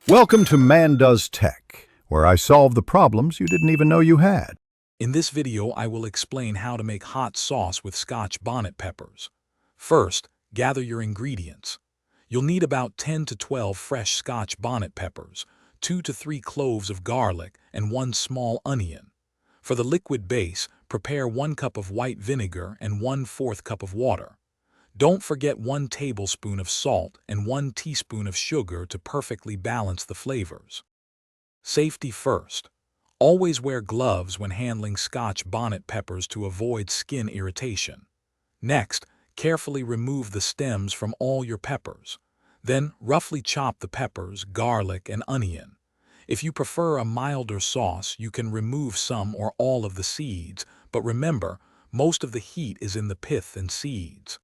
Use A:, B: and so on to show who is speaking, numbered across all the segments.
A: Welcome to Man Does Tech, where I solve the problems you didn't even know you had.
B: In this video, I will explain how to make hot sauce with Scotch bonnet peppers. First, gather your ingredients. You'll need about 10 to 12 fresh Scotch bonnet peppers, 2 to 3 cloves of garlic, and 1 small onion. For the liquid base, prepare 1 cup of white vinegar and 1/4 cup of water. Don't forget 1 tablespoon of salt and 1 teaspoon of sugar to perfectly balance the flavors. Safety first. Always wear gloves when handling Scotch bonnet peppers to avoid skin irritation. Next, carefully remove the stems from all your peppers. Then, roughly chop the peppers, garlic, and onion. If you prefer a milder sauce, you can remove some or all of the seeds, but remember, most of the heat is in the pith and seeds.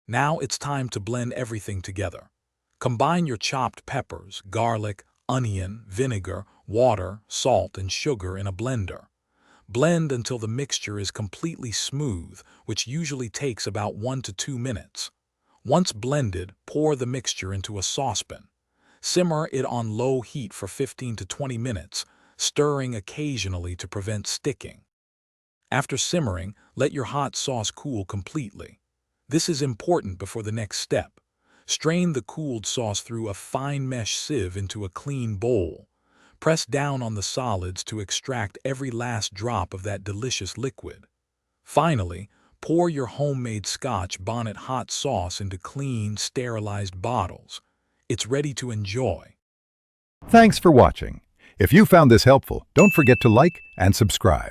B: Now it's time to blend everything together. Combine your chopped peppers, garlic, onion, vinegar, water, salt, and sugar in a blender. Blend until the mixture is completely smooth, which usually takes about 1 to 2 minutes. Once blended, pour the mixture into a saucepan. Simmer it on low heat for 15 to 20 minutes, stirring occasionally to prevent sticking. After simmering, let your hot sauce cool completely. This is important before the next step. Strain the cooled sauce through a fine mesh sieve into a clean bowl. Press down on the solids to extract every last drop of that delicious liquid. Finally, pour your homemade Scotch bonnet hot sauce into clean, sterilized bottles. It's ready to enjoy.
A: Thanks for watching. If you found this helpful, don't forget to like and subscribe.